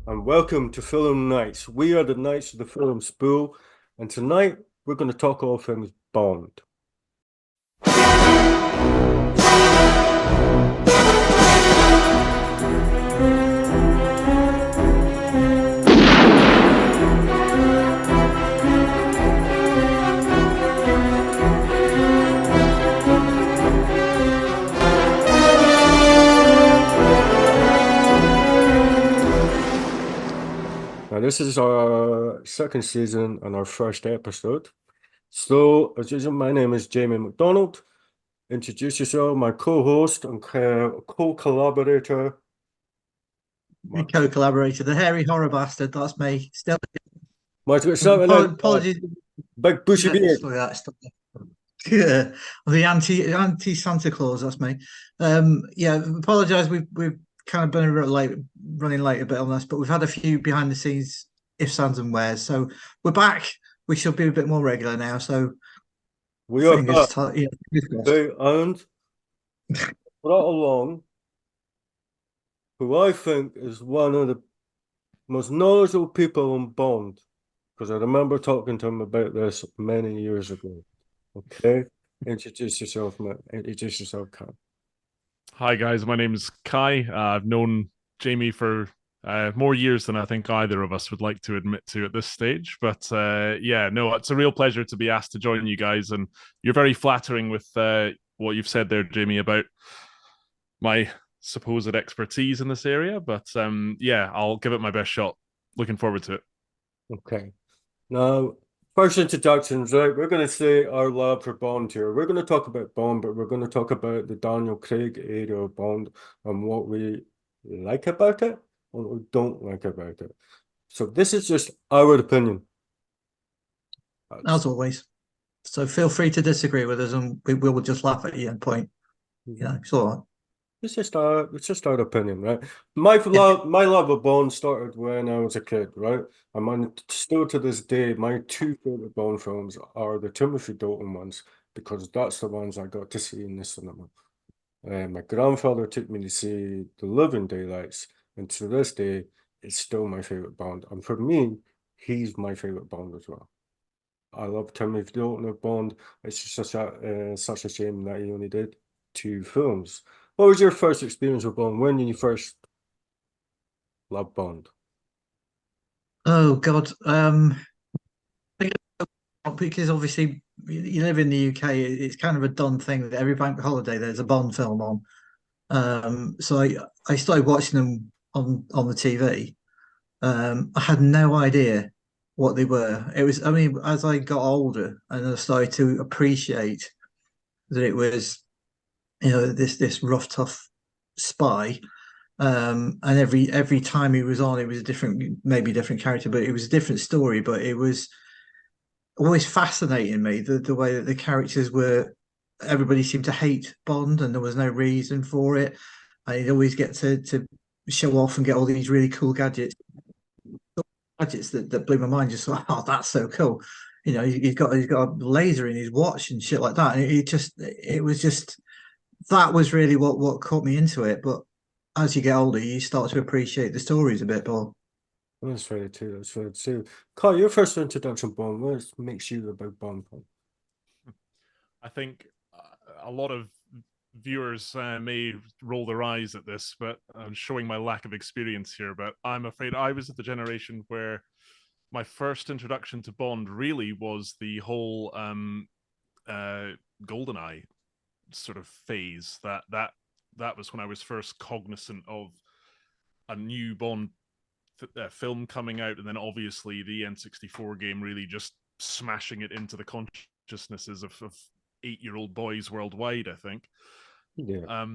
and welcome to Film Nights. We are the Knights of the Film Spool, and tonight we're going to talk all things Bond. Now, this is our second season and our first episode. So, as usual, my name is Jamie McDonald. Introduce yourself, my co-host and co-collaborator. My co-collaborator, the hairy horror bastard. That's me. Still, Might got something like apologies. big bushy beard. Yeah, the anti Santa Claus. That's me. Yeah, apologise. We've kind of been a bit late, running late a bit on this, but we've had a few behind the scenes ifs, ands, and wheres. So we're back. We should be a bit more regular now. So We are back. Yeah, and brought along who I think is one of the most knowledgeable people on Bond, because I remember talking to him about this many years ago. Okay, introduce yourself, mate. Introduce yourself, Cam. Hi guys, my name is Kai. I've known Jamie for more years than I think either of us would like to admit to at this stage. But yeah, no, it's a real pleasure to be asked to join you guys, and you're very flattering with what you've said there, Jamie, about my supposed expertise in this area. But yeah, I'll give it my best shot. Looking forward to it. Okay. Now, first introductions, right? We're going to say our love for Bond here. We're going to talk about Bond, but we're going to talk about the Daniel Craig era of Bond and what we like about it and what we don't like about it. So this is just our opinion. as always. So feel free to disagree with us, and we will just laugh at you and point. Yeah, it's all right. It's just our opinion, right? My love of Bond started when I was a kid, right? Still to this day, my two favorite Bond films are the Timothy Dalton ones because that's the ones I got to see in the cinema. My grandfather took me to see The Living Daylights, and to this day, it's still my favorite Bond. And for me, he's my favorite Bond as well. I love Timothy Dalton of Bond. It's just such a shame that he only did two films. What was your first experience with Bond? When did you first love Bond? Oh God. Because obviously you live in the UK, it's kind of a done thing that every bank holiday there's a Bond film on. So I started watching them on the TV. I had no idea what they were. It was, I mean, as I got older and I started to appreciate that it was, this rough, tough spy. And every time he was on, it was a different, maybe a different character, but it was a different story. But it was always fascinating me the way that the characters were. Everybody seemed to hate Bond, and there was no reason for it. And he'd always get to show off and get all these really cool gadgets that blew my mind. Just like, oh, that's so cool. He's got a laser in his watch and shit like that. And it was just that was really what caught me into it. But as you get older, you start to appreciate the stories a bit more. That's very true. That's very true. Carl, your first introduction to Bond, what makes you about Bond? I think a lot of viewers may roll their eyes at this, but I'm showing my lack of experience here. But I'm afraid I was at the generation where my first introduction to Bond really was the whole GoldenEye sort of phase. That was when I was first cognizant of a new Bond film coming out, and then obviously the N64 game really just smashing it into the consciousnesses of 8-year-old boys worldwide, I think. Yeah.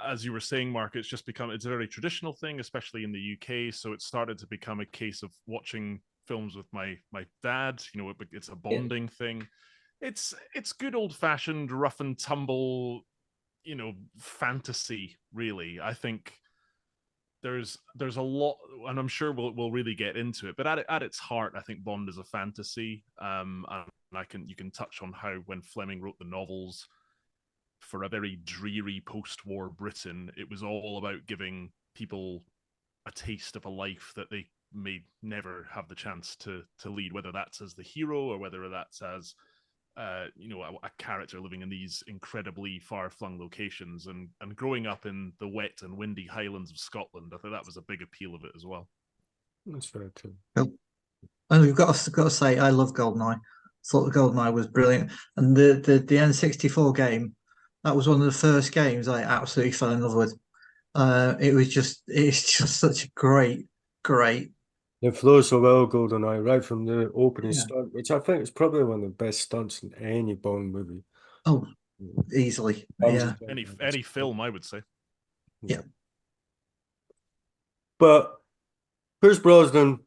As you were saying, Mark, it's a very traditional thing, especially in the UK. So it started to become a case of watching films with my dad. It's a bonding thing. It's good old fashioned rough and tumble, fantasy. Really, I think there's a lot, and I'm sure we'll really get into it. But at its heart, I think Bond is a fantasy. And you can touch on how when Fleming wrote the novels for a very dreary post-war Britain, it was all about giving people a taste of a life that they may never have the chance to lead, whether that's as the hero or whether that's as a character living in these incredibly far-flung locations and growing up in the wet and windy Highlands of Scotland. I think that was a big appeal of it as well. That's very true. Cool. And we've got to say, I love GoldenEye. Thought the GoldenEye was brilliant, and the N64 game, that was one of the first games I absolutely fell in love with. It's just such a great. It flows so well, GoldenEye, right from the opening Yeah. stunt, which I think is probably one of the best stunts in any Bond movie. Oh, easily. Bungee Yeah. jumping, Any film, I would say. Yeah. But Pierce Brosnan,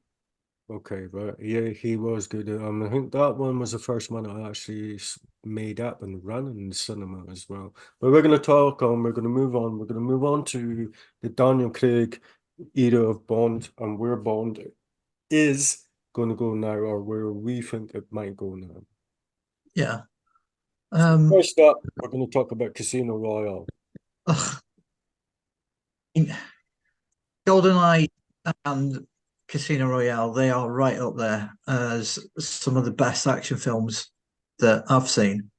okay, but yeah, he was good. I think that one was the first one I actually made up and run in the cinema as well. But we're going to talk on, we're going to move on. We're going to move on to the Daniel Craig era of Bond and where Bond is going to go now, or where we think it might go now. Yeah. First up, we're going to talk about Casino Royale. GoldenEye and Casino Royale, they are right up there as some of the best action films that I've seen.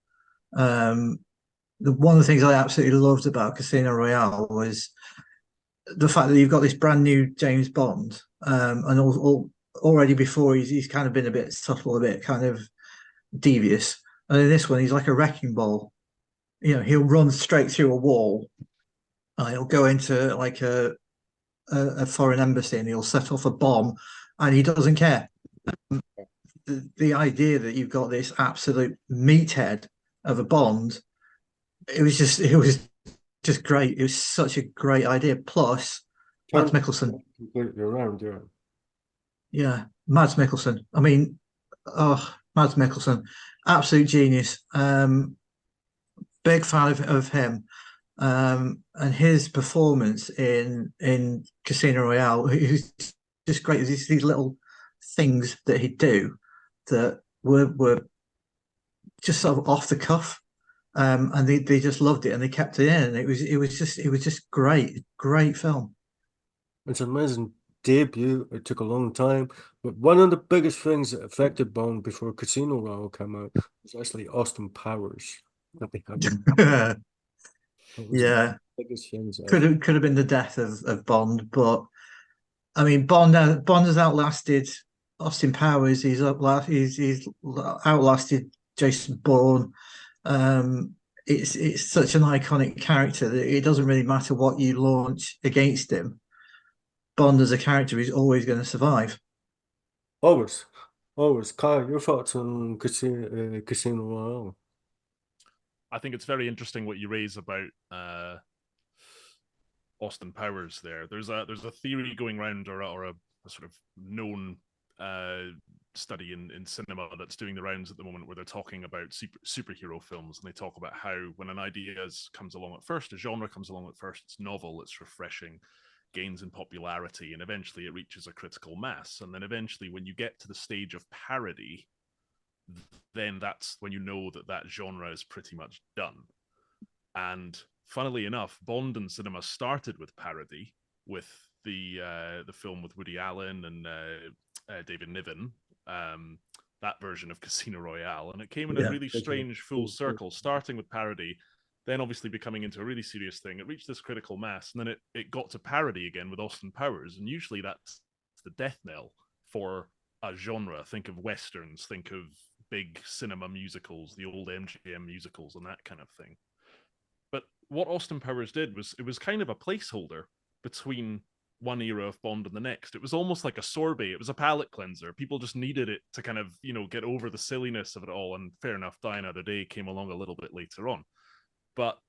One of the things I absolutely loved about Casino Royale was the fact that you've got this brand new James Bond, and already before he's kind of been a bit subtle, a bit kind of devious, and in this one he's like a wrecking ball. He'll run straight through a wall. He'll go into like a foreign embassy and he'll set off a bomb, and he doesn't care. The idea that you've got this absolute meathead of a Bond, it was just great. It was such a great idea. Plus, Mads Mikkelsen. Completely around, yeah. Yeah, Mads Mikkelsen. I mean, Mads Mikkelsen, absolute genius. Big fan of him. And his performance in Casino Royale, he's just great. These little things that he'd do that were just sort of off the cuff, and they just loved it and they kept it in. It was just great film. It's an amazing debut. It took a long time, but one of the biggest things that affected Bond before Casino Royale came out was actually Austin Powers. Yeah, biggest things could have been the death of Bond, but I mean Bond has outlasted Austin Powers. He's outlasted Jason Bourne. It's such an iconic character that it doesn't really matter what you launch against him. Bond as a character is always going to survive. Always. Kai, your thoughts on Casino Royale? I think it's very interesting what you raise about Austin Powers there. There's a theory going around, or a sort of known study in cinema that's doing the rounds at the moment, where they're talking about superhero films, and they talk about how when an idea comes along at first, a genre comes along at first, it's novel, it's refreshing, gains in popularity, and eventually it reaches a critical mass. And then eventually, when you get to the stage of parody, then that's when you know that genre is pretty much done. And funnily enough, Bond in cinema started with parody, with the film with Woody Allen and David Niven, that version of Casino Royale, and it came in a really strange full circle, starting with parody, then obviously becoming into a really serious thing. It reached this critical mass, and then it got to parody again with Austin Powers, and usually that's the death knell for a genre. Think of westerns, think of big cinema musicals, the old MGM musicals and that kind of thing. But what Austin Powers did was, it was kind of a placeholder between one era of Bond and the next. It was almost like a sorbet. It was a palate cleanser. People just needed it to kind of, get over the silliness of it all. And fair enough, Die Another Day came along a little bit later on. But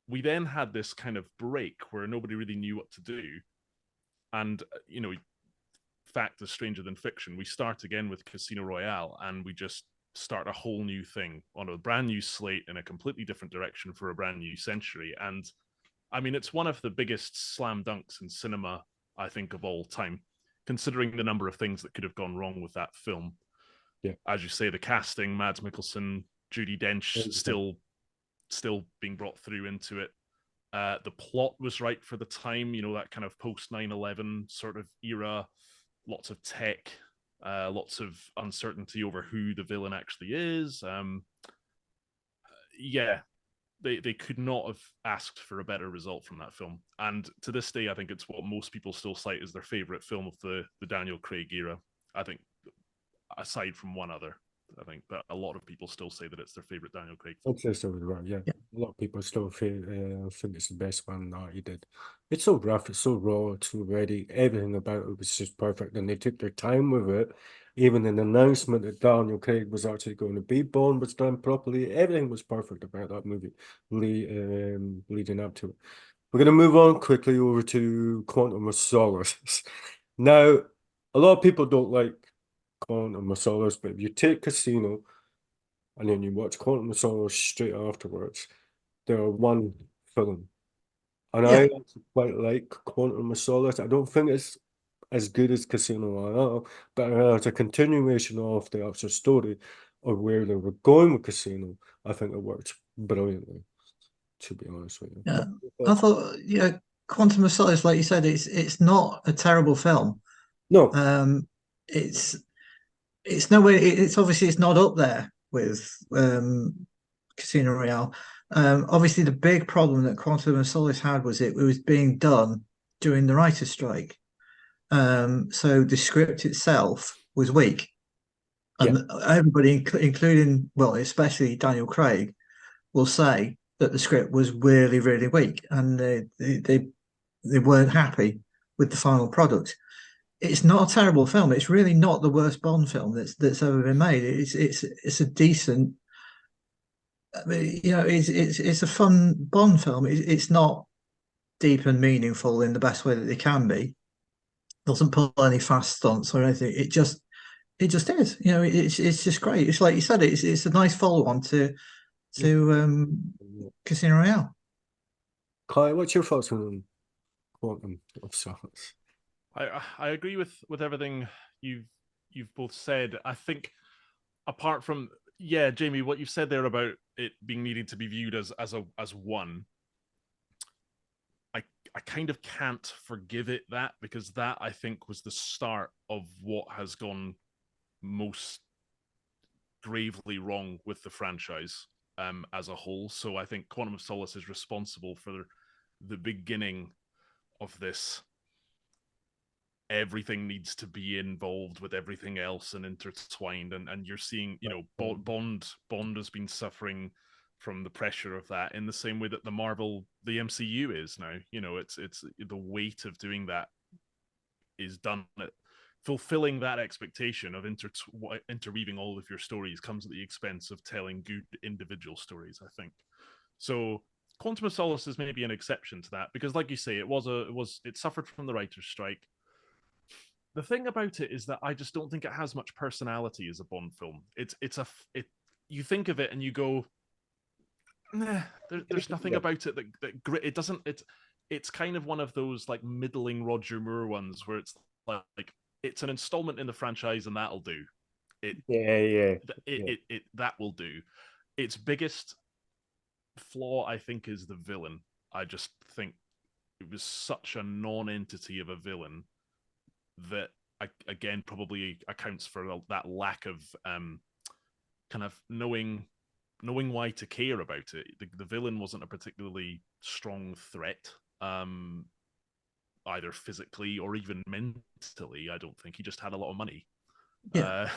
we then had this kind of break where nobody really knew what to do. And, fact is stranger than fiction. We start again with Casino Royale, and we just start a whole new thing on a brand new slate in a completely different direction for a brand new century. And I mean, it's one of the biggest slam dunks in cinema, I think, of all time, considering the number of things that could have gone wrong with that film. Yeah, as you say, the casting, Mads Mikkelsen, Judi Dench, still being brought through into it. The plot was right for the time, that kind of post 9/11 sort of era, lots of tech, lots of uncertainty over who the villain actually is. Yeah, they could not have asked for a better result from that film. And to this day, I think it's what most people still cite as their favorite film of the Daniel Craig era. I think, aside from one other, I think, but a lot of people still say that it's their favorite Daniel Craig film. I'd say so as well, yeah. Yeah. A lot of people still think it's the best one that he did. It's so rough, it's so raw, it's so ready. Everything about it was just perfect, and they took their time with it. Even an announcement that Daniel Craig was actually going to be Bond was done properly. Everything was perfect about that movie, leading up to it. We're going to move on quickly over to Quantum of Solace. Now, a lot of people don't like Quantum of Solace, but if you take Casino and then you watch Quantum of Solace straight afterwards, they're one film. And I Yeah. actually quite like Quantum of Solace. I don't think it's as good as Casino Royale, but as a continuation of the actual story of where they were going with Casino, I think it worked brilliantly, to be honest with you. Yeah. But, I thought, Quantum of Solace, like you said, it's not a terrible film. no, It's nowhere. It's obviously it's not up there with Casino Royale. Obviously, the big problem that Quantum of Solace had was it was being done during the writer's strike. So the script itself was weak, yeah, and everybody, including, well, especially Daniel Craig, will say that the script was really, really weak, and they weren't happy with the final product. It's not a terrible film. It's really not the worst Bond film that's ever been made. It's a decent. I mean, it's a fun Bond film. It's not deep and meaningful in the best way that they can be. Doesn't pull any fast stunts or anything. It just is. It's just great. It's like you said. It's a nice follow on to Casino Royale. Kai, what's your thoughts on Quantum of Solace? I agree with everything you've both said. I think, apart from, yeah, Jamie, what you've said there about it being needed to be viewed as one, I kind of can't forgive it that, because that, I think, was the start of what has gone most gravely wrong with the franchise as a whole. So I think Quantum of Solace is responsible for the beginning of this. Everything needs to be involved with everything else and intertwined, and you're seeing, Bond has been suffering from the pressure of that in the same way that the MCU is now. It's the weight of doing that is done at fulfilling that expectation of interweaving all of your stories comes at the expense of telling good individual stories, I think. So Quantum of Solace is maybe an exception to that, because, like you say, it suffered from the writer's strike. The thing about it is that I just don't think it has much personality as a Bond film. You think of it and you go, nah, there's nothing about it that it doesn't. It's kind of one of those like middling Roger Moore ones where it's like it's an installment in the franchise and that'll do. That will do. Its biggest flaw, I think, is the villain. I just think it was such a non-entity of a villain that, again, probably accounts for that lack of kind of knowing why to care about it. The villain wasn't a particularly strong threat, either physically or even mentally. I don't think. He just had a lot of money. Yeah.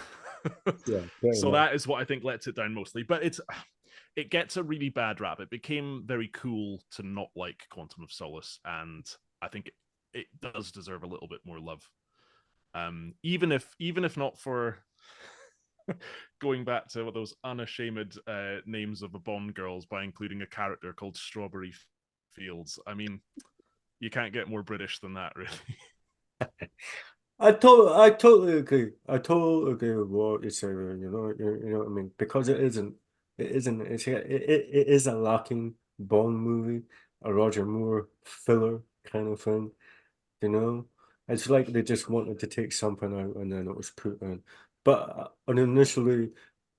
So that is what I think lets it down mostly. But it gets a really bad rap. It became very cool to not like Quantum of Solace, and I think it does deserve a little bit more love. Even if not for going back to those unashamed names of the Bond girls by including a character called Strawberry Fields. I mean, you can't get more British than that, really. I totally agree. I totally agree with what you're saying. You know what I mean? Because it is a lacking Bond movie, a Roger Moore filler kind of thing. It's like they just wanted to take something out and then it was put in. But initially,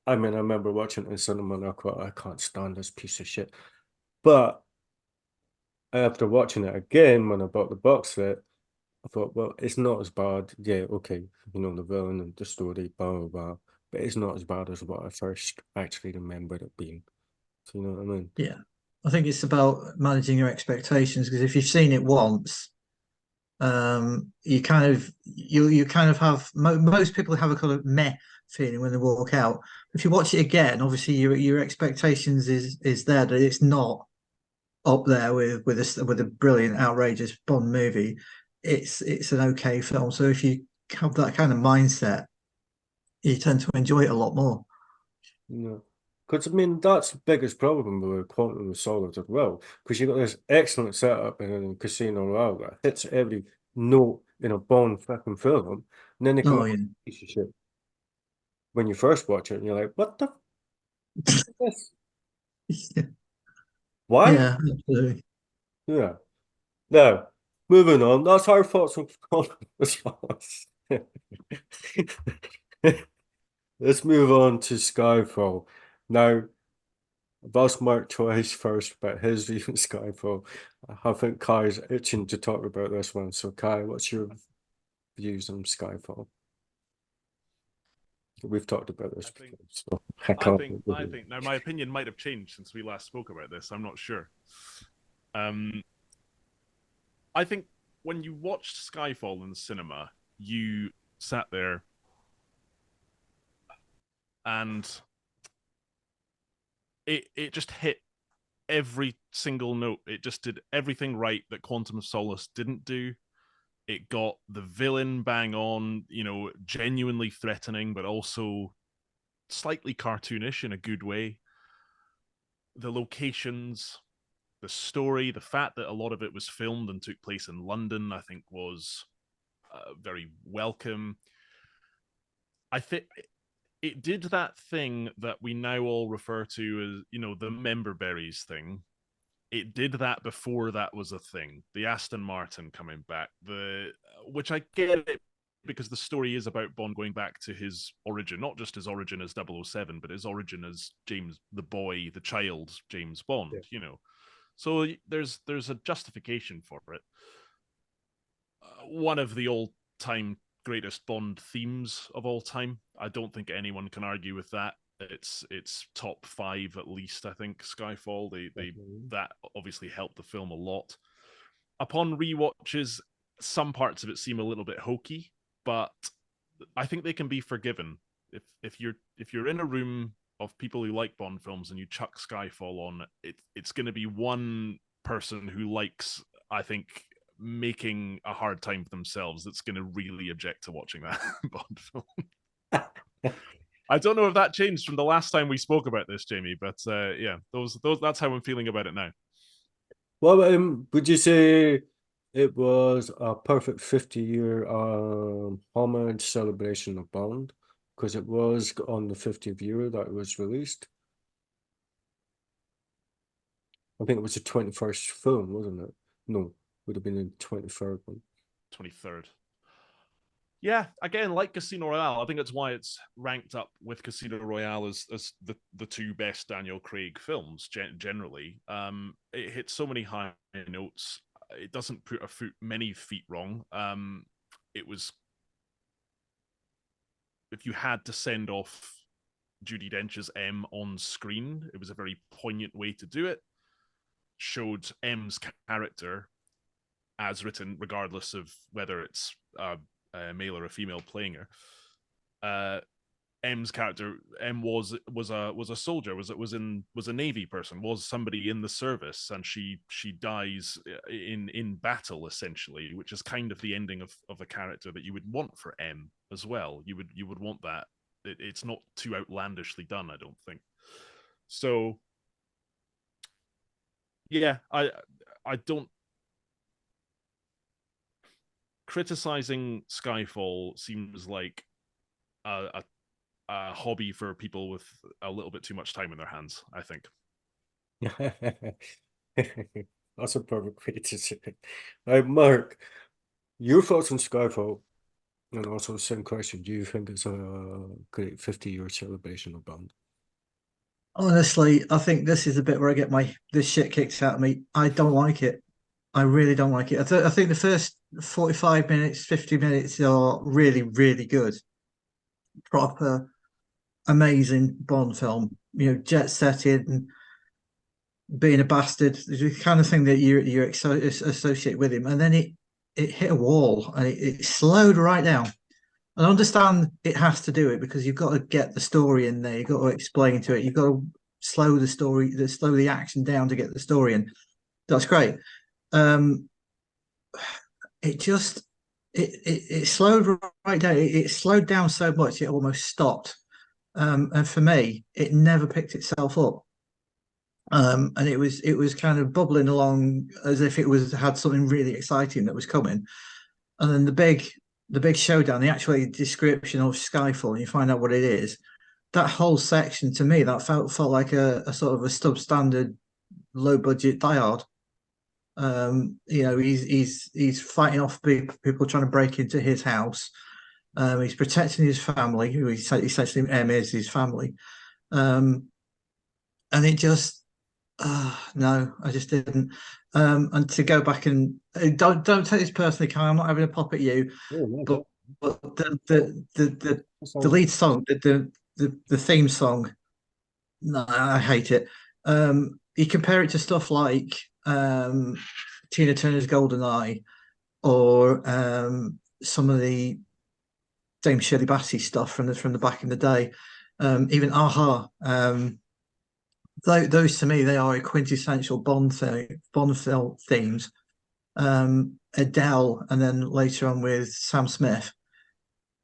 I mean, I remember watching it in cinema and I thought, I can't stand this piece of shit. But after watching it again when I bought the box set, I thought, well, it's not as bad. Yeah, okay, you know, the villain and the story, blah blah blah, but it's not as bad as what I first actually remembered it being. So you know what I mean? Yeah, I think it's about managing your expectations, because if you've seen it once, you kind of have most people have a kind of meh feeling when they walk out. If you watch it again, obviously your expectations is there that it's not up there with a brilliant, outrageous Bond movie. It's an okay film. So if you have that kind of mindset, you tend to enjoy it a lot more. No. Because I mean that's the biggest problem with Quantum of Solace as well. Because you've got this excellent setup in Casino Royale that hits every note in a Bond fucking film, and then they come Oh out yeah. with a piece of shit when you first watch it, and you're like, "What the f is this? Why?" Yeah, absolutely. Yeah. Now, moving on. That's our thoughts on Quantum of Solace. Let's move on to Skyfall. Now, I've asked Mark twice first about his view on Skyfall. I think Kai's itching to talk about this one. So, Kai, what's your views on Skyfall? We've talked about this I think, before, so I I can't. think, I think. Now, my opinion might have changed since we last spoke about this. I'm not sure. Um, I think when you watched Skyfall in the cinema, you sat there and it just hit every single note. It just did everything right that Quantum of Solace didn't do. It got the villain bang on, you know, genuinely threatening, but also slightly cartoonish in a good way. The locations, the story, the fact that a lot of it was filmed and took place in London, I think was very welcome. I think it did that thing that we now all refer to as, you know, the member berries thing. It did that before that was a thing. The Aston Martin coming back, which I get it because the story is about Bond going back to his origin, not just his origin as 007, but his origin as James, the boy, the child James Bond, Yeah. you know. So there's a justification for it. One of the all-time greatest Bond themes of all time. I don't think anyone can argue with that. It's top 5 at least. I think Skyfall. They that obviously helped the film a lot. Upon rewatches, some parts of it seem a little bit hokey, but I think they can be forgiven. If you're in a room of people who like Bond films and you chuck Skyfall on, it's going to be one person who likes, I think, making a hard time for themselves that's going to really object to watching that Bond film. I don't know if that changed from the last time we spoke about this, Jamie, but yeah, those that's how I'm feeling about it now. Well, would you say it was a perfect 50-year homage celebration of Bond? Because it was on the 50th year that it was released. I think it was the 21st film, wasn't it? No, would have been the 23rd one. 23rd. Yeah, again, like Casino Royale, I think that's why it's ranked up with Casino Royale as the two best Daniel Craig films generally. It hits so many high notes. It doesn't put many feet wrong. It was, if you had to send off Judi Dench's M on screen, it was a very poignant way to do it. Showed M's character as written, regardless of whether it's a male or a female playing her. M's character, M was a soldier, was a Navy person, was somebody in the service, and she dies in battle essentially, which is kind of the ending of a character that you would want for M as well. You would want that. It's not too outlandishly done, I don't think. So yeah, I don't. Criticizing Skyfall seems like a hobby for people with a little bit too much time in their hands, I think. That's a perfect way to say it. Mark, your thoughts on Skyfall, and also the same question: do you think it's a great 50-year celebration of Bond? Honestly, I think this is the bit where I get this shit kicked out of me. I don't like it. I really don't like it. I think the first 45 minutes, 50 minutes are really, really good. Proper, amazing Bond film. You know, jet setting, being a bastard, the kind of thing that you associate with him. And then it hit a wall and it slowed right down. And I understand it has to do it because you've got to get the story in there. You've got to explain to it. You've got to slow the story, slow the action down to get the story in. That's great. It just it slowed right down. It slowed down so much it almost stopped. And for me, it never picked itself up. And it was kind of bubbling along as if it was had something really exciting that was coming. And then the big showdown, the actual description of Skyfall, and you find out what it is. That whole section to me, that felt like a sort of a substandard, low budget Die Hard. You know, he's fighting off people trying to break into his house. He's protecting his family, who essentially M is his family. And it just, no, I just didn't. And to go back and don't take this personally, Kai. I'm not having a pop at you, Oh, no, but that's the all. lead song, the theme song, no, I hate it. You compare it to stuff like Tina Turner's Golden Eye or some of the Dame Shirley Bassey stuff from the back in the day, even Aha. Those to me, they are a quintessential Bond film themes. Adele, and then later on with Sam Smith,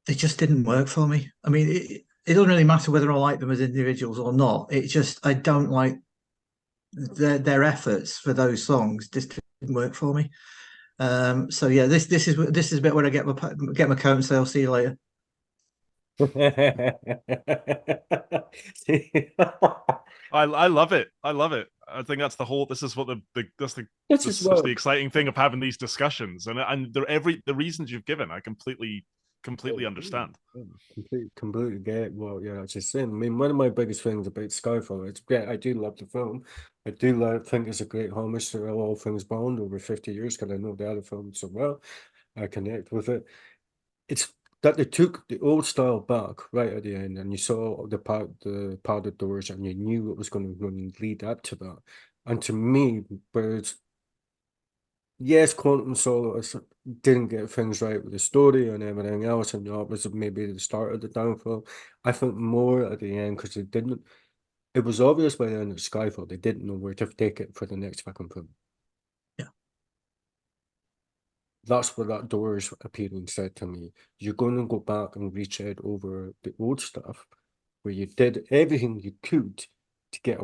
they just didn't work for me. I mean, it doesn't really matter whether I like them as individuals or not. It just I don't like their efforts for those songs. Just didn't work for me. So yeah, this is a bit where I get my coat and say I'll see you later. I love it. I love it. I think that's the whole. This is what that's the This this is is what the exciting thing of having these discussions, and the reasons you've given, I completely understand. completely get what you're actually saying. I mean, one of my biggest things about Skyfall is, yeah, I do love the film. I do think it's a great homage to all things Bond over 50 years because I know the other films so well. I connect with it. It's that they took the old style back right at the end, and you saw the padded doors, and you knew it was going to lead up to that. And to me, whereas yes, Quantum Solace didn't get things right with the story and everything else, and that was maybe the start of the downfall. I think more at the end because they didn't. It was obvious by the end of Skyfall they didn't know where to take it for the next fucking film. Yeah. That's what that doors appearing said to me. You're going to go back and retread over the old stuff where you did everything you could to get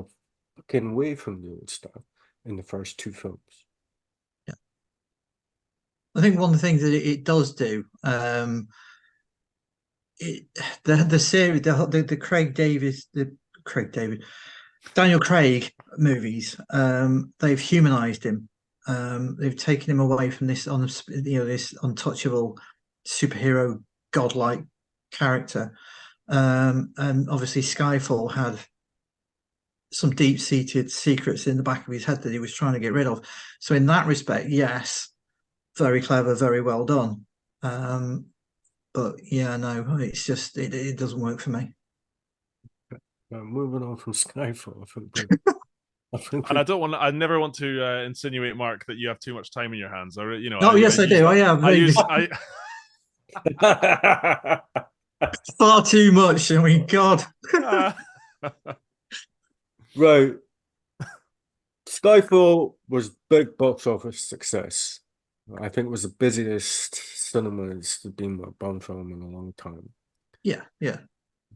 fucking away from the old stuff in the first two films. I think one of the things that it does do, it the series, the Craig David, Daniel Craig movies, they've humanized him. They've taken him away from this this untouchable superhero godlike character. And obviously Skyfall had some deep-seated secrets in the back of his head that he was trying to get rid of. So in that respect, yes, very clever, very well done. But yeah, no, it's just it doesn't work for me. Moving on from Skyfall, I think And I never want to insinuate, Mark, that you have too much time in your hands. Oh yes, I do. I have. Far too much. I mean, God. Right. Skyfall was big box office success. I think it was the busiest cinema it's been a Bond film in a long time. Yeah, yeah.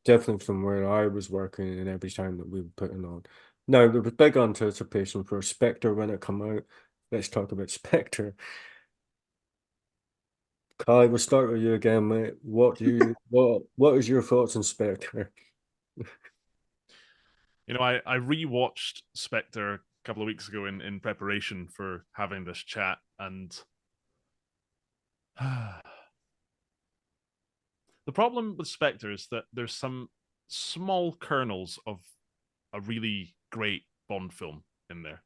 Definitely from where I was working and every time that we were putting on. Now, there was big anticipation for Spectre when it came out. Let's talk about Spectre. Kai, we'll start with you again, mate. What is your thoughts on Spectre? I rewatched Spectre a couple of weeks ago in preparation for having this chat, and the problem with Spectre is that there's some small kernels of a really great Bond film in there.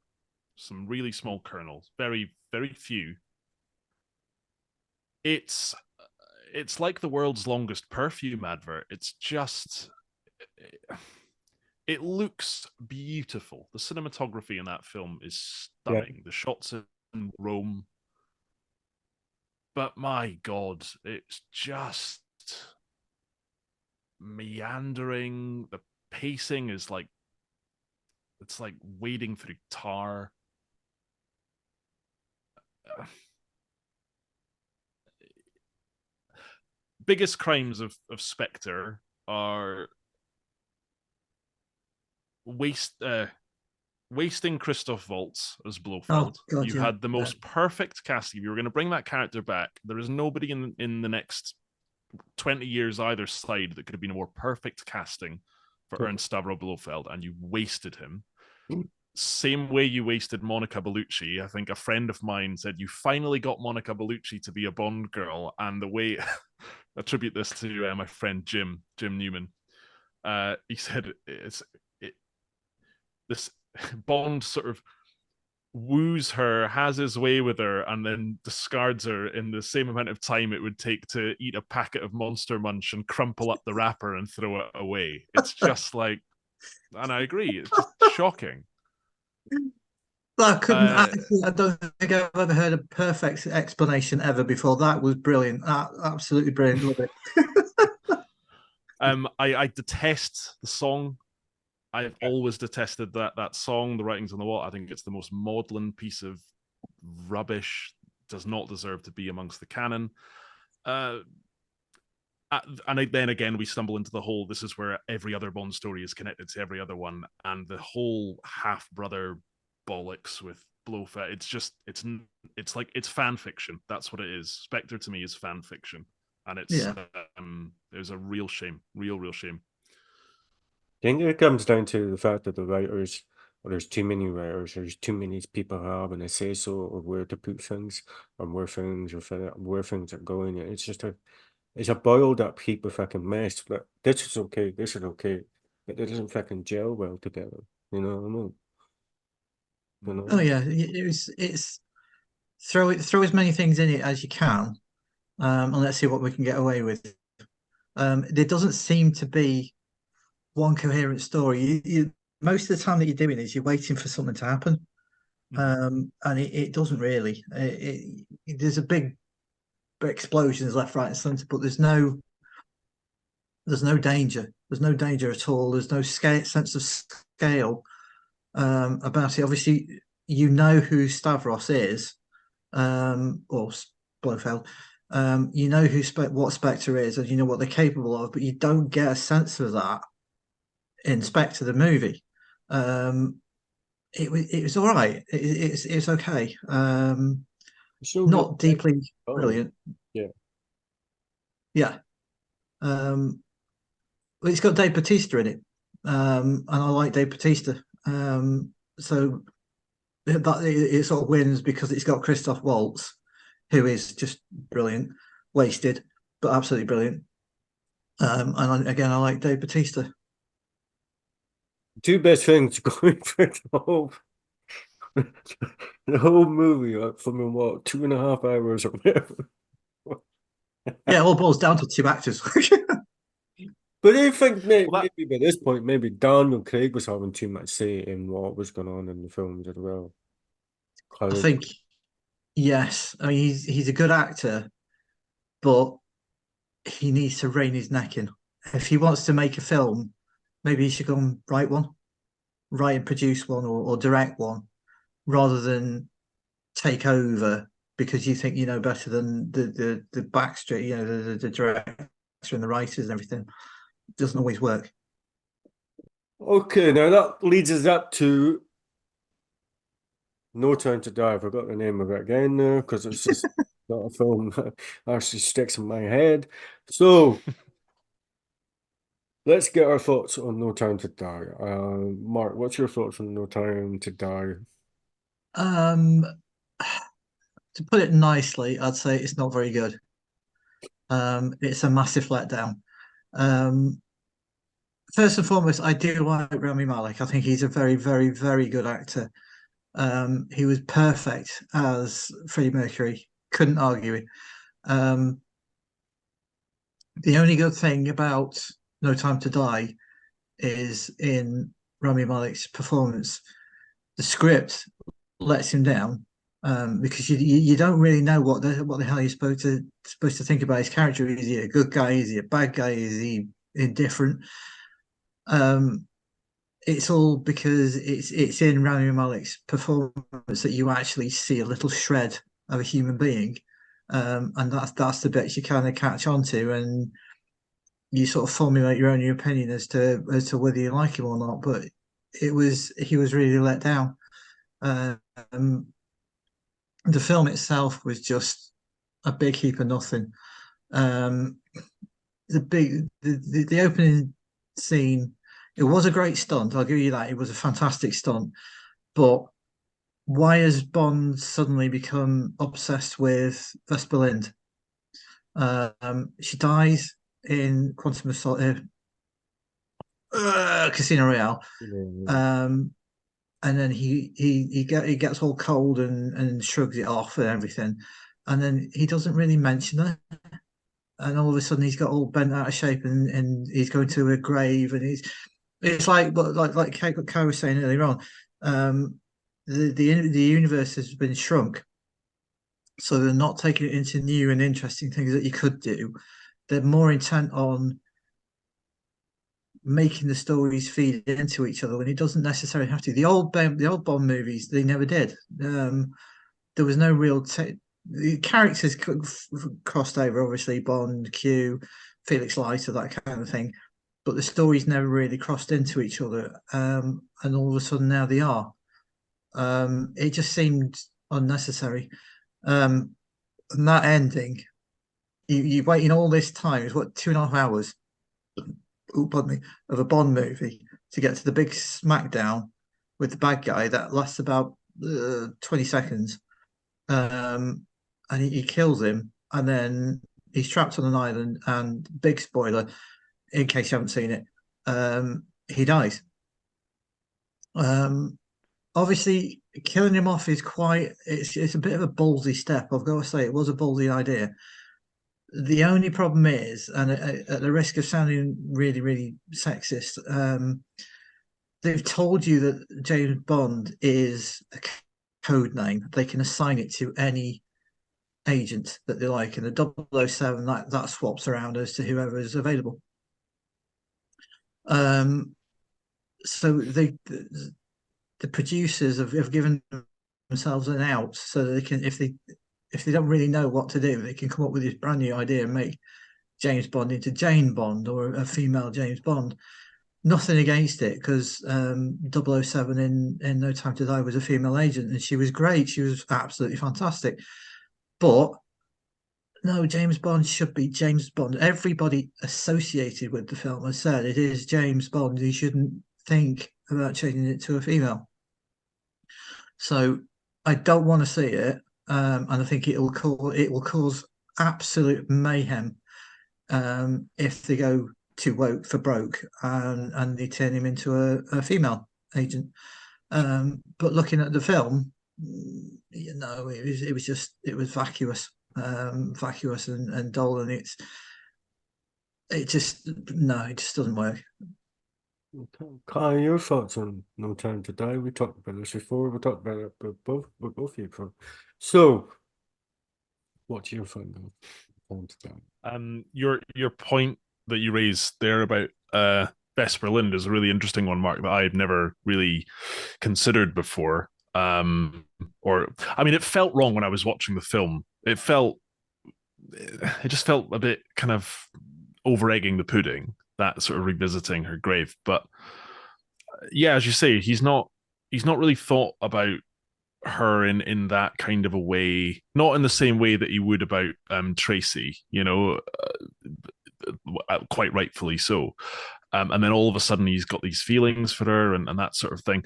some really small kernels, very, very few. It's like the world's longest perfume advert. It's just, it looks beautiful. The cinematography in that film is stunning. The shots in Rome, but my God, it's just meandering. The pacing is like, it's like wading through tar. Biggest crimes of Spectre are wasting Christoph Waltz as Blofeld. Oh, God, You yeah. had the most perfect casting. If you were going to bring that character back, there is nobody in the next 20 years either side that could have been a more perfect casting for Ernst Stavro Blofeld, and you wasted him. Same way you wasted Monica Bellucci. I think a friend of mine said you finally got Monica Bellucci to be a Bond girl, and the way attribute this to my friend Jim Newman. He said this Bond sort of woos her, has his way with her, and then discards her in the same amount of time it would take to eat a packet of Monster Munch and crumple up the wrapper and throw it away. It's just like, and I agree, it's just shocking. I don't think I've ever heard a perfect explanation ever before. That was brilliant. Absolutely brilliant. Love it. I detest the song. I've always detested that song, The Writings on the Wall. I think it's the most maudlin piece of rubbish. Does not deserve to be amongst the canon. And then again, we stumble into the whole, this is where every other Bond story is connected to every other one, and the whole half-brother bollocks with Blofeld. It's like, it's fan fiction. That's what it is. Spectre to me is fan fiction, and it was a real shame, real shame. I think it comes down to the fact that the writers, or there's too many writers, there's too many people having a say so of where to put things, and where things are going. It's just it's a boiled up heap of fucking mess. But this is okay, but it doesn't fucking gel well together. You know what I mean? You know? Oh yeah, it's throw as many things in it as you can, and let's see what we can get away with. There doesn't seem to be one coherent story. Most of the time that you're doing is you're waiting for something to happen, and it doesn't really. There's a big explosions left, right, and centre, but there's no danger. There's no danger at all. There's no sense of scale about it. Obviously, you know who Stavros is, or Blofeld. You know what Spectre is, and you know what they're capable of, but you don't get a sense of that in Spectre the movie. It was all right. It's okay. Not deeply brilliant. Yeah. Well, it's got Dave Bautista in it, and I like Dave Bautista. So it sort of wins because it's got Christoph Waltz, who is just brilliant, wasted, but absolutely brilliant. And I like Dave Bautista. Two best things going for the whole movie, like from what, 2.5 hours or whatever. Yeah, it all boils down to two actors. But I think maybe by this point, maybe Daniel Craig was having too much say in what was going on in the films as well. I think, yes. I mean, he's a good actor, but he needs to rein his neck in. If he wants to make a film, maybe he should go and write and produce one, or direct one, rather than take over because you think you know better than the backstreet, you know, the director and the writers and everything. It doesn't always work. Okay, now that leads us up to No Time to Die. I forgot the name of it again now because it's just not a film that actually sticks in my head. So let's get our thoughts on No Time to Die. Mark, what's your thoughts on No Time to Die? To put it nicely, I'd say it's not very good. It's a massive letdown. First and foremost, I do like Rami Malek. I think he's a very, very, very good actor. He was perfect as Freddie Mercury. Couldn't argue it. The only good thing about No Time to Die is in Rami Malek's performance. The script lets him down because you don't really know what the hell you're supposed to think about his character. Is he a good guy? Is he a bad guy? Is he indifferent? It's all because it's in Rami Malek's performance that you actually see a little shred of a human being, and that's the bits you kind of catch on to, and you sort of formulate your own opinion as to whether you like him or not. But he was really let down. The film itself was just a big heap of nothing. The opening scene, it was a great stunt. I'll give you that. It was a fantastic stunt. But why has Bond suddenly become obsessed with Vesper Lind? She dies in Quantum of Solace, Casino Royale. And then he gets all cold and shrugs it off and everything, and then he doesn't really mention it. And all of a sudden he's got all bent out of shape and he's going to a grave, and it's like Kai was saying earlier on, the universe has been shrunk, so they're not taking it into new and interesting things that you could do. They're more intent on making the stories feed into each other when it doesn't necessarily have to. The old Bond movies, they never did. There was no real the characters crossed over, obviously Bond, Q, Felix Leiter, that kind of thing, but the stories never really crossed into each other. And all of a sudden now they are. It just seemed unnecessary. And that ending, you waiting all this time, it's what, 2.5 hours of a Bond movie to get to the big smackdown with the bad guy that lasts about 20 seconds, and he kills him, and then he's trapped on an island, and big spoiler in case you haven't seen it, he dies. Obviously killing him off is it's a bit of a ballsy step. I've got to say, it was a ballsy idea. The only problem is, and at the risk of sounding really, really sexist, they've told you that James Bond is a code name. They can assign it to any agent that they like, and the 007 that swaps around as to whoever is available. So the producers have given themselves an out so that they can, if they don't really know what to do, they can come up with this brand new idea and make James Bond into Jane Bond or a female James Bond. Nothing against it, because 007 in No Time to Die was a female agent, and she was great. She was absolutely fantastic. But no, James Bond should be James Bond. Everybody associated with the film has said it is James Bond. You shouldn't think about changing it to a female. So I don't want to see it. And I think it will cause absolute mayhem if they go too woke for broke and they turn him into a female agent. But looking at the film, it was vacuous, and dull, and it just doesn't work. Okay. Kai, your thoughts on No Time to Die? We talked about this before. We talked about it with both of you. So, what's your thought on No Time to Die? Your point that you raised there about Vesper Lind is a really interesting one, Mark, that I've never really considered before. It felt wrong when I was watching the film. It just felt a bit kind of over egging the pudding, that sort of revisiting her grave. But yeah, as you say, he's not really thought about her in that kind of a way, not in the same way that he would about Tracy, quite rightfully so. And then all of a sudden he's got these feelings for her and that sort of thing.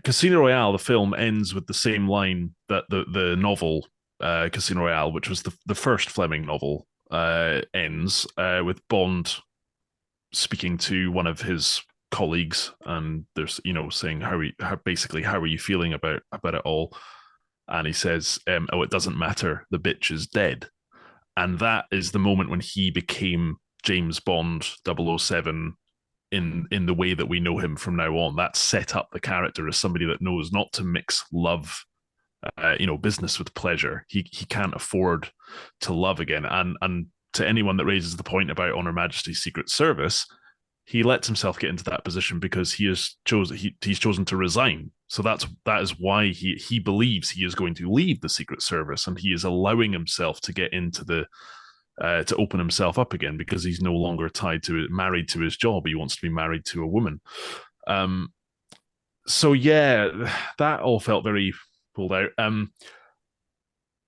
Casino Royale, the film, ends with the same line that the novel Casino Royale, which was the first Fleming novel, ends with Bond speaking to one of his colleagues, and there's saying basically how are you feeling about it all, and he says, "Oh, it doesn't matter. The bitch is dead." And that is the moment when he became James Bond 007 in the way that we know him from now on. That set up the character as somebody that knows not to mix love, business with pleasure. He can't afford to love again. And to anyone that raises the point about On Her Majesty's Secret Service, he lets himself get into that position because he's chosen to resign. So that is why he believes he is going to leave the Secret Service, and he is allowing himself to get into to open himself up again, because he's no longer married to his job. He wants to be married to a woman. So yeah, that all felt very pulled out.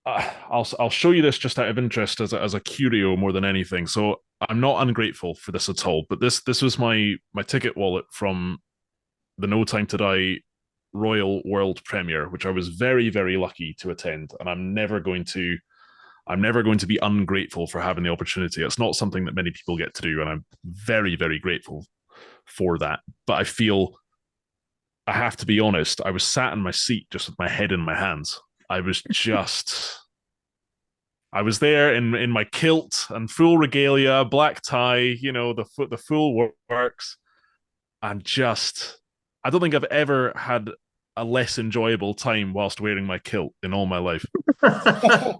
I'll show you this just out of interest as a curio more than anything. So I'm not ungrateful for this at all, but this was my ticket wallet from the No Time to Die Royal World Premiere, which I was very, very lucky to attend, and I'm never going to be ungrateful for having the opportunity. It's not something that many people get to do, and I'm very, very grateful for that. But I feel, I have to be honest, I was sat in my seat just with my head in my hands. I was there in my kilt and full regalia, black tie, the full works, and I don't think I've ever had a less enjoyable time whilst wearing my kilt in all my life. That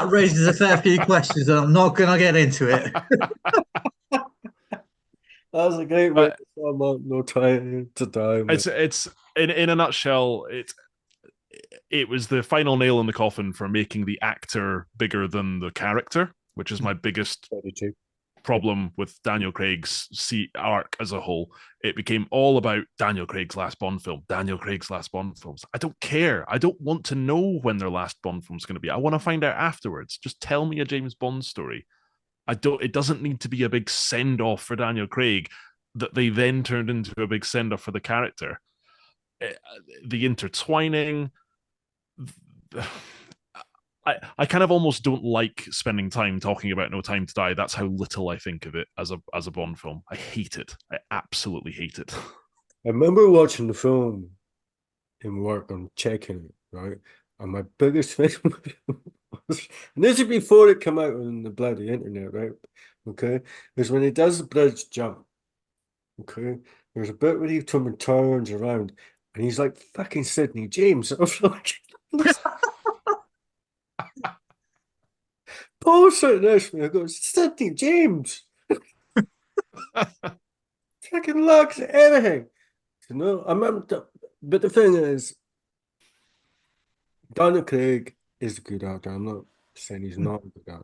raises a fair few questions, and I'm not going to get into it. That was a great way to sum up No Time to Die. Man. It's in a nutshell, it was the final nail in the coffin for making the actor bigger than the character, which is my biggest problem with Daniel Craig's arc as a whole. It became all about Daniel Craig's last Bond film. Daniel Craig's last Bond films. I don't care. I don't want to know when their last Bond film's going to be. I want to find out afterwards. Just tell me a James Bond story. It doesn't need to be a big send-off for Daniel Craig that they then turned into a big send-off for the character. The intertwining, I kind of almost don't like spending time talking about No Time to Die. That's how little I think of it as a Bond film. I hate it. I absolutely hate it. I remember watching the film in work and checking it, right? And my biggest thing was, and this is before it came out on the bloody internet, right? Okay, is when he does the bridge jump. Okay, there's a bit where he turns around and he's like fucking Sidney James. I was like, Paul's sitting next to me. I go, Sidney James. Fucking looks at everything. I remember, but the thing is, Daniel Craig is a good actor. I'm not saying he's not a good actor.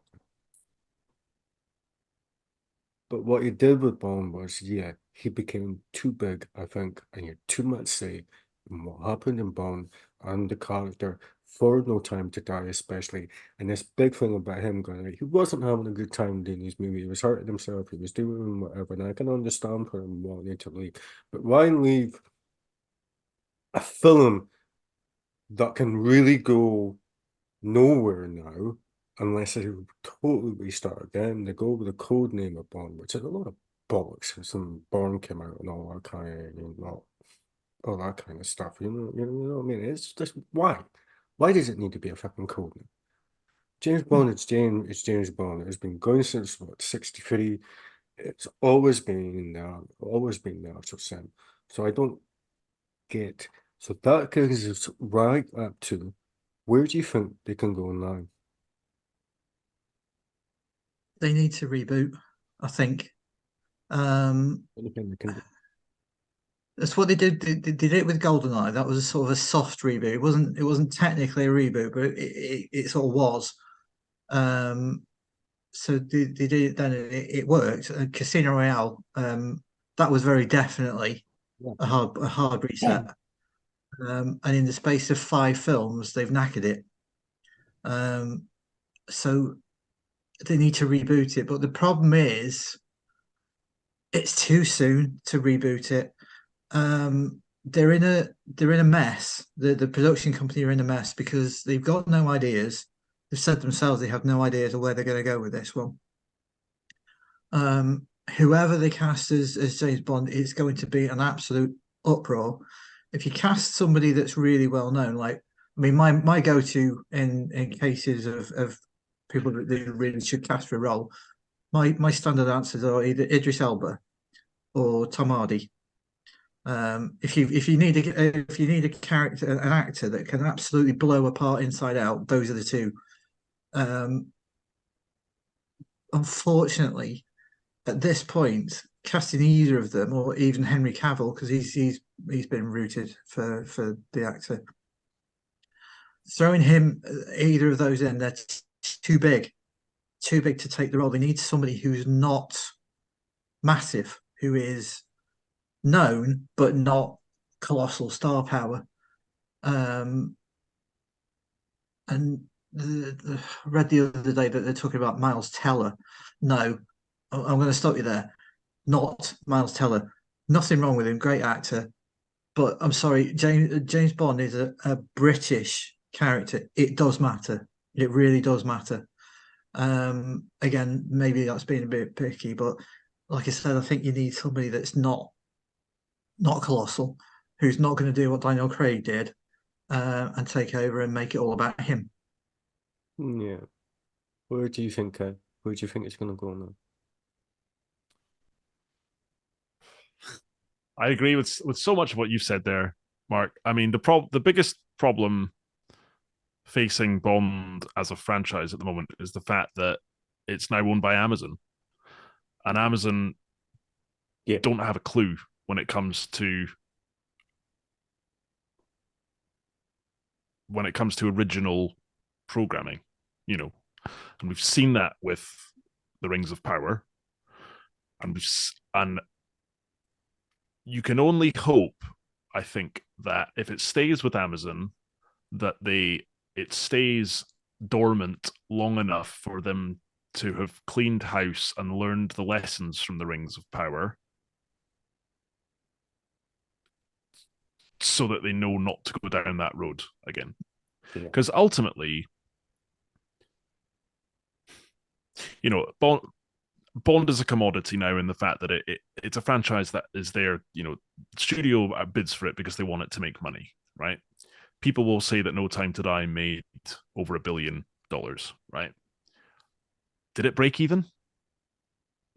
But what he did with Bond was, yeah, he became too big, I think, and he had too much say in what happened in Bond and the character for No Time to Die, especially. And this big thing about him going, like, he wasn't having a good time doing his movie. He was hurting himself. He was doing whatever. And I can understand for him wanting to leave. But why leave a film that can really go nowhere now, unless they totally restart again? They go with the code name of Bond, which is a lot of bollocks. Some Bourne came out and all that kind of, all that kind of stuff. You know what I mean? It's just why? Why does it need to be a fucking code name? James Bond, it's James Bond. It's been going since what, 63. It's always been there, So I don't get. So that goes us right up to, where do you think they can go now? They need to reboot, I think. What do you think they can do? That's what they did. They did it with GoldenEye. That was a sort of a soft reboot. It wasn't technically a reboot, but it sort of was. So they did it then. It worked. Casino Royale. That was very definitely a hard reset. And in the space of 5 films, they've knackered it. So they need to reboot it. But the problem is, it's too soon to reboot it. They're in a mess. The production company are in a mess because they've got no ideas. They've said themselves they have no ideas of where they're going to go with this one. whoever they cast as James Bond is going to be an absolute uproar. If you cast somebody that's really well known, like I mean, my go to in cases of people that they really should cast for a role, my standard answers are either Idris Elba or Tom Hardy. If you need a character, an actor that can absolutely blow apart Inside Out, those are the two. Unfortunately, at this point, casting either of them, or even Henry Cavill, because he's been rooted for the actor, throwing him either of those in, they're too big to take the role. They need somebody who's not massive, who is known but not colossal star power. And I read the other day that they're talking about Miles Teller. No, I'm going to stop you there. Not Miles Teller. Nothing wrong with him. Great actor. But I'm sorry, James Bond is a British character. It does matter. It really does matter. Again, maybe that's being a bit picky, but like I said, I think you need somebody that's not colossal, who's not going to do what Daniel Craig did and take over and make it all about him. Yeah. Where do you think it's going to go now? I agree with so much of what you've said there, Mark. I mean, the biggest problem facing Bond as a franchise at the moment is the fact that it's now owned by Amazon, and Amazon don't have a clue when it comes to original programming, you know, and we've seen that with the Rings of Power, and you can only hope, I think, that if it stays with Amazon, that it stays dormant long enough for them to have cleaned house and learned the lessons from the Rings of Power, so that they know not to go down that road again. Because ultimately, you know, Bond is a commodity now in the fact that it's a franchise that is there, you know, studio bids for it because they want it to make money, right? People will say that No Time to Die made over $1 billion, right? Did it break even?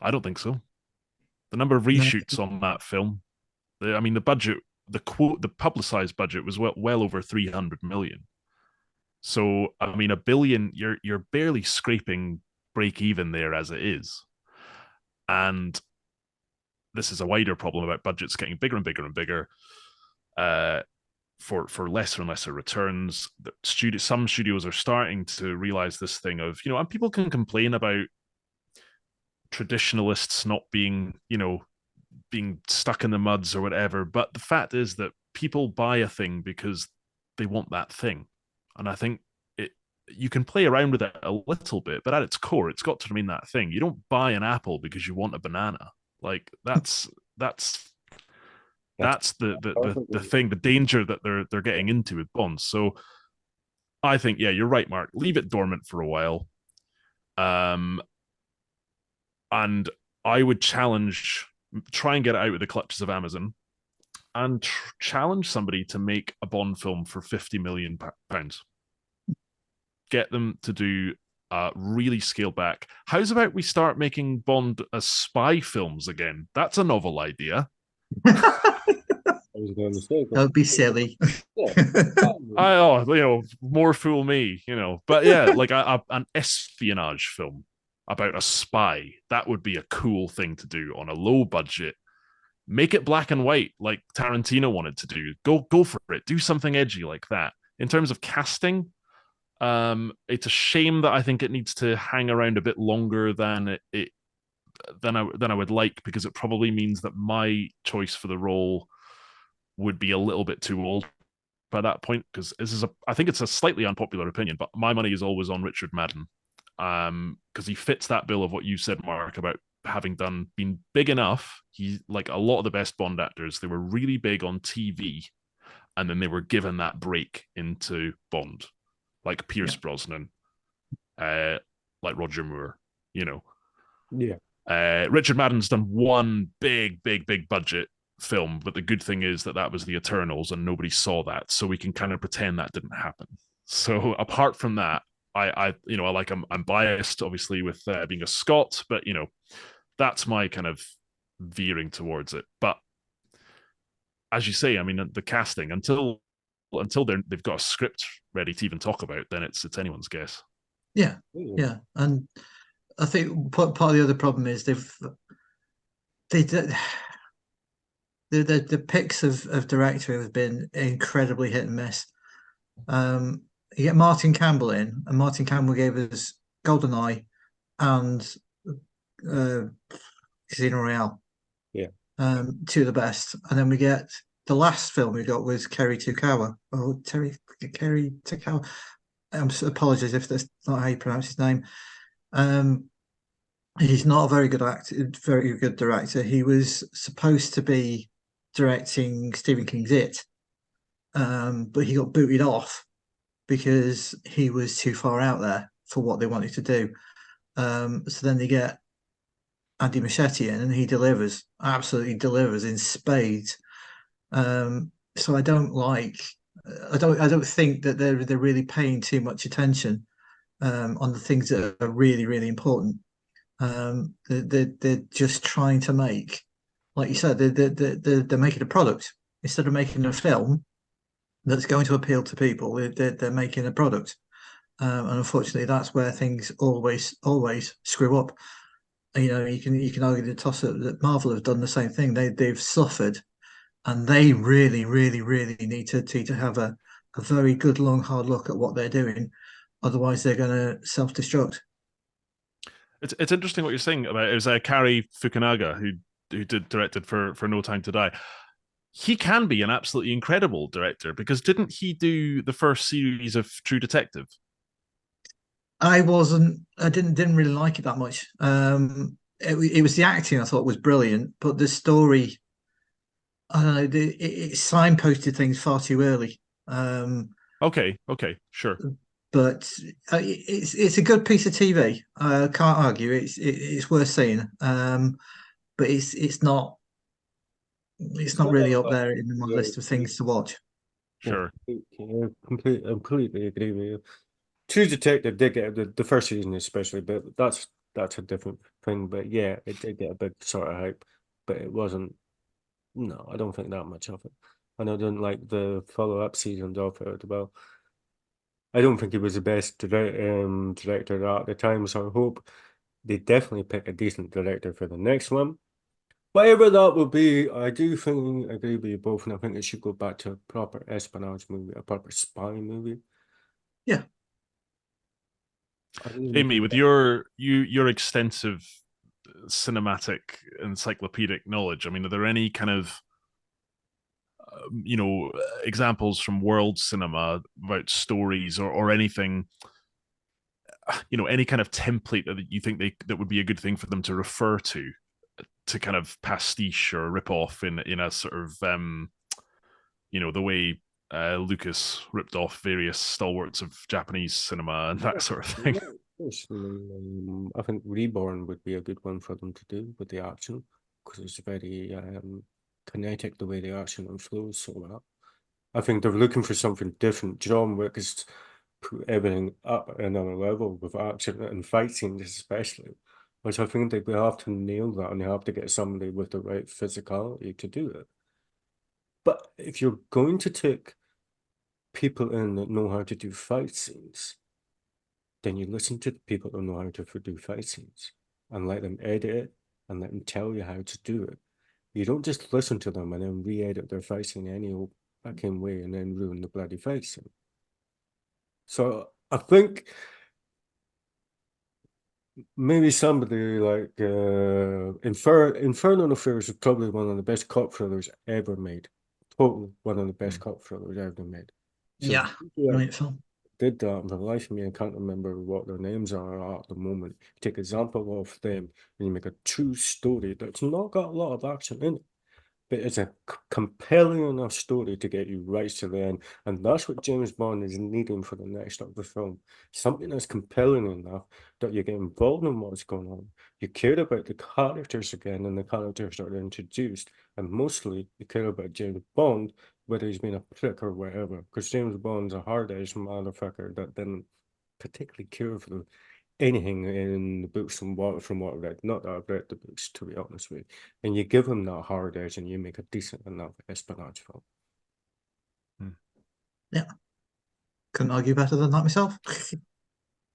I don't think so. The number of reshoots on that film, the budget, the publicized budget was well over 300 million. So, I mean, $1 billion, you're barely scraping break even there as it is. And this is a wider problem about budgets getting bigger and bigger and bigger for lesser and lesser returns. Some studios are starting to realize this thing of, you know, and people can complain about traditionalists not being, you know, being stuck in the muds or whatever. But the fact is that people buy a thing because they want that thing. And I think you can play around with it a little bit, but at its core, it's got to remain that thing. You don't buy an apple because you want a banana. Like that's the thing, the danger that they're getting into with Bonds. So I think, yeah, you're right, Mark. Leave it dormant for a while. And I would try and get it out of the clutches of Amazon and challenge somebody to make a Bond film for £50 million. Get them to do really scale back. How's about we start making Bond as spy films again? That's a novel idea. That would be silly. More fool me, you know. But yeah, like an espionage film about a spy. That would be a cool thing to do on a low budget. Make it black and white, like Tarantino wanted to do. Go for it. Do something edgy like that. In terms of casting, it's a shame that I think it needs to hang around a bit longer than I would like, because it probably means that my choice for the role would be a little bit too old by that point, because I think it's a slightly unpopular opinion, but my money is always on Richard Madden, because he fits that bill of what you said, Mark, about having been big enough. He, like a lot of the best Bond actors, they were really big on TV, and then they were given that break into Bond, like Pierce Brosnan, like Roger Moore, you know. Yeah. Richard Madden's done one big, big, big budget film, but the good thing is that that was the Eternals, and nobody saw that, so we can kind of pretend that didn't happen. So apart from that, I'm biased, obviously, with being a Scot, but that's my kind of veering towards it. But as you say, I mean, the casting until they've got a script ready to even talk about, then it's anyone's guess. Yeah, and I think part of the other problem is the picks of director have been incredibly hit and miss. You get Martin Campbell in, and Martin Campbell gave us GoldenEye and Casino Royale. Yeah. Two of the best. And then we get the last film we got was Kerry Takawa. Kerry Takawa. Apologies if that's not how you pronounce his name. He's not a very good actor, very good director. He was supposed to be directing Stephen King's It, but he got booted off because he was too far out there for what they wanted to do. So then they get Andy Muschietti in, and he absolutely delivers in spades. So I don't think that they're really paying too much attention on the things that are really, really important. They're just trying to make, like you said, they're making a product instead of making a film that's going to appeal to people. They're making a product, and unfortunately, that's where things always screw up. You can argue the toss up that Marvel have done the same thing. They've suffered, and they really, really, really need to have a very good, long, hard look at what they're doing. Otherwise, they're going to self-destruct. It's interesting what you're saying about it. It was Kari Fukunaga who directed for No Time to Die. He can be an absolutely incredible director, because didn't he do the first series of True Detective? I didn't really like it that much. It was the acting I thought was brilliant, but the story, I don't know, it signposted things far too early. Okay, sure. But it's a good piece of TV. I can't argue. It's worth seeing. But it's not really up there in my list of things to watch. Sure. I completely agree with you. True Detective did get the first season especially, but that's a different thing. But yeah, it did get a big sort of hype, but it wasn't. No, I don't think that much of it. And I didn't like the follow-up seasons of it as well. I don't think he was the best director at the time, so I hope they definitely pick a decent director for the next one. Whatever that will be, I do think I agree with you both, and I think it should go back to a proper espionage movie, a proper spy movie. Yeah. Amy, with your extensive cinematic encyclopedic knowledge, I mean, are there any kind of examples from world cinema about stories or anything, any kind of template that you think that would be a good thing for them to refer to kind of pastiche or rip off in a sort of the way Lucas ripped off various stalwarts of Japanese cinema and that sort of thing? Yeah, of course. I think Reborn would be a good one for them to do with the action, because it's very kinetic the way the action flows so well. I think they're looking for something different. John Wick has put everything up another level with action and fight scenes especially, which I think they have to nail that, and they have to get somebody with the right physicality to do it. But if you're going to take people in that know how to do fight scenes, then you listen to the people that know how to do fight scenes and let them edit it and let them tell you how to do it. You don't just listen to them and then re-edit their fight scene any old fucking way and then ruin the bloody fight scene. So I think maybe somebody like Infernal Affairs is probably one of the best cop thrillers ever made. Totally one of the best cop thrillers ever made. So Yeah, right film. Did that, and for the life of me, I can't remember what their names are at the moment. You take an example of them, and you make a true story that's not got a lot of action in it, but it's a compelling enough story to get you right to the end. And that's what James Bond is needing for the next of the film. Something that's compelling enough that you get involved in what's going on. You care about the characters again, and the characters that are introduced. And mostly, you care about James Bond, whether he's been a prick or whatever. Because James Bond's a hard-edged motherfucker that didn't particularly care for anything in the books from what I've read. Not that I've read the books, to be honest with you. And you give him that hard edge and you make a decent enough espionage film. Yeah. Couldn't argue better than that myself.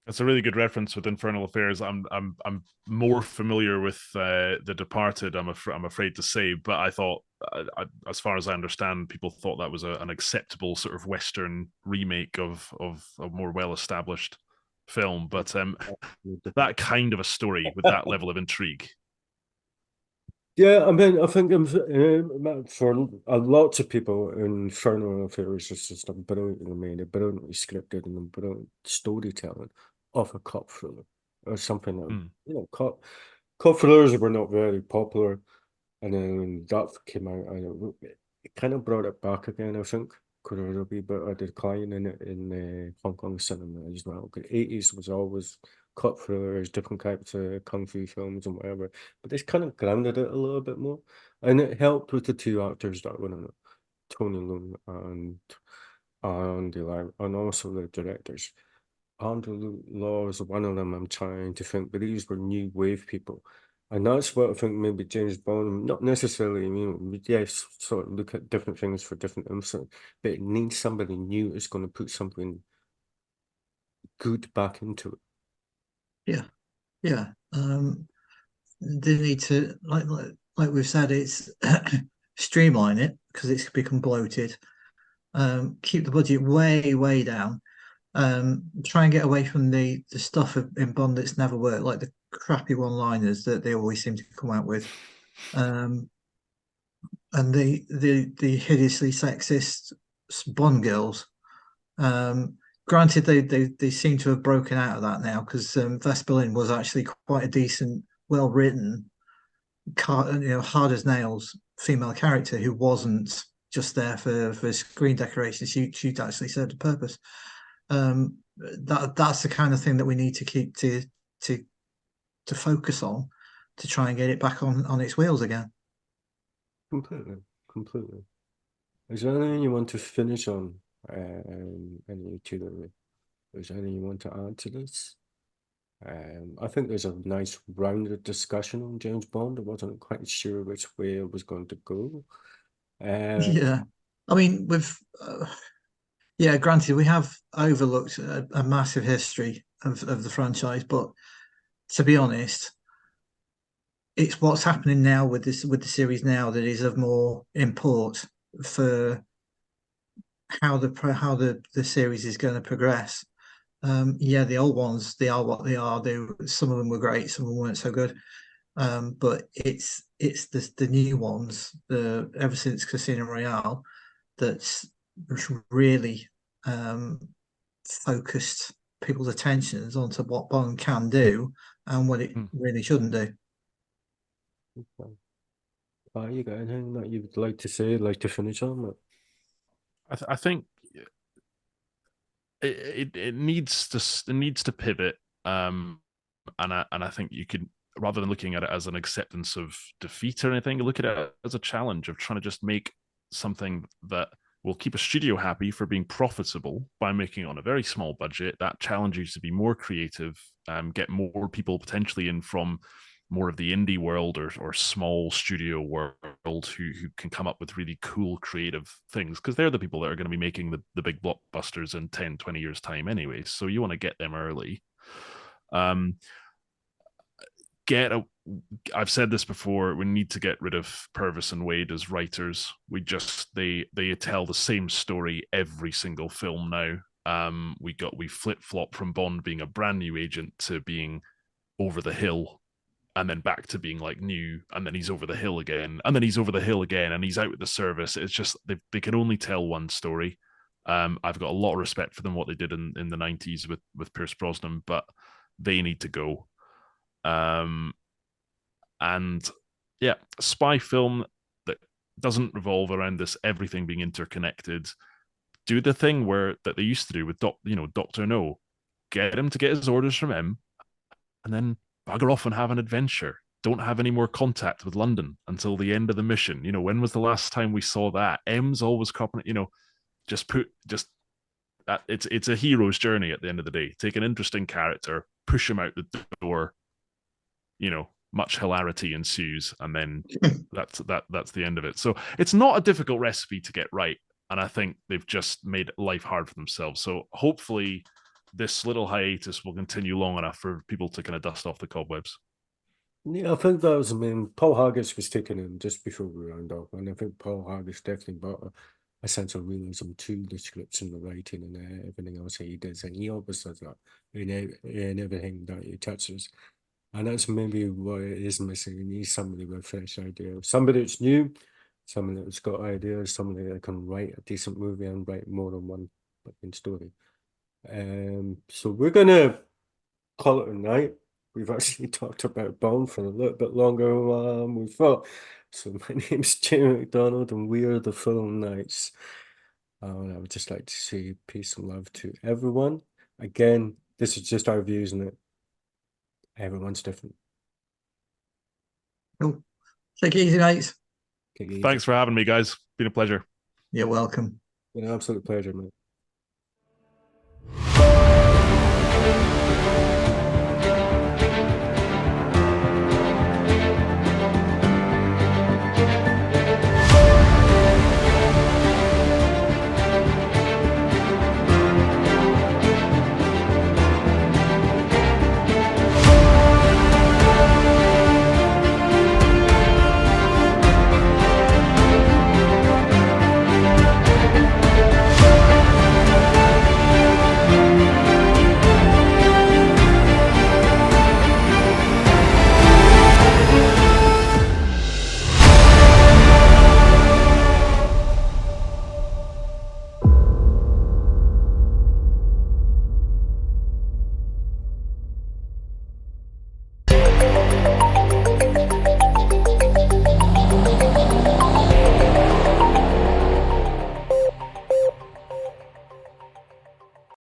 It's a really good reference with Infernal Affairs. I'm more familiar with The Departed. I'm afraid to say, but I thought, as far as I understand, people thought that was an acceptable sort of Western remake of a more well established film. But that kind of a story with that level of intrigue. Yeah, I mean, I think for a lot of people, Infernal Affairs is just a brilliantly made, brilliantly scripted, and brilliant storytelling of a cop thriller or something that, you know, cop thrillers were not very popular, and then when that came out, it kind of brought it back again, I think. Because there was a wee bit of decline in it in Hong Kong cinema as well. The 80s was always cop thrillers, different types of kung fu films and whatever. But this kind of grounded it a little bit more. And it helped with the two actors that were in it, Tony Leung and Andy Lau, and also the directors. Andrew Law is one of them, I'm trying to think, but these were new wave people. And that's what I think maybe James Bond, not necessarily, yes, sort of look at different things for different instances, but it needs somebody new who's going to put something good back into Yeah. Yeah. They need to, like we've said, it's streamline it because it's become bloated. Keep the budget way down. Try and get away from the stuff in Bond that's never worked, like the crappy one-liners that they always seem to come out with, and the hideously sexist Bond girls. Granted, they seem to have broken out of that now because Vesper Lynd was actually quite a decent, well-written, hard as nails female character who wasn't just there for screen decoration. She'd actually served a purpose. That's the kind of thing that we need to keep to focus on to try and get it back on its wheels again. Completely. Is there anything you want to finish on? Any two is there anything you want to add to this? I think there's a nice rounded discussion on James Bond. I wasn't quite sure which way it was going to go. Yeah, I mean, granted, we have overlooked a massive history of the franchise, but to be honest, it's what's happening now with the series now that is of more import for how the series is going to progress. The old ones, they are what they are. Some of them were great, some of them weren't so good. But it's the new ones, ever since Casino Royale, that's really focused people's attentions onto what Bond can do and what it really shouldn't do. You got anything that you'd like to say, like to finish on? I think it needs to pivot, and I think you could, rather than looking at it as an acceptance of defeat or anything, look at it as a challenge of trying to just make something that will keep a studio happy for being profitable by making it on a very small budget. That challenges you to be more creative, get more people potentially in from more of the indie world or small studio world who can come up with really cool creative things, because they're the people that are going to be making the big blockbusters in 10, 20 years time anyway. So you want to get them early. I've said this before, we need to get rid of Purvis and Wade as writers. They tell the same story every single film now. We flip-flop from Bond being a brand new agent to being over the hill, and then back to being like new, and then he's over the hill again, and then he's over the hill again, and he's out with the service. It's just they can only tell one story. I've got a lot of respect for them, what they did in the 90s with Pierce Brosnan, but they need to go. And yeah, a spy film that doesn't revolve around this everything being interconnected. Do the thing that they used to do with Doctor No. Get him to get his orders from him, and then bugger off and have an adventure. Don't have any more contact with London until the end of the mission. When was the last time we saw that? M's always cropping. It's a hero's journey at the end of the day. Take an interesting character, push him out the door. Much hilarity ensues, and then that's the end of it. So it's not a difficult recipe to get right, and I think they've just made life hard for themselves. So hopefully this little hiatus will continue long enough for people to kind of dust off the cobwebs. Yeah, I think that was, Paul Haggis was taken in just before we round off, and I think Paul Haggis definitely brought a sense of realism to the scripts and the writing and everything else that he does, and he always does that in everything that he touches. And that's maybe what it is missing. You need somebody with fresh ideas, somebody that's new, somebody that's got ideas, somebody that can write a decent movie and write more than one fucking story. So we're gonna call it a night. We've actually talked about Bond for a little bit longer than we thought. So my name's Jamie McDonald, and we are the Film Knights. And I would just like to say peace and love to everyone. Again, this is just our views on it. Everyone's different. Cool. Take it easy, mates. Take it easy. Thanks for having me, guys. Been a pleasure. You're welcome. Been an absolute pleasure, mate.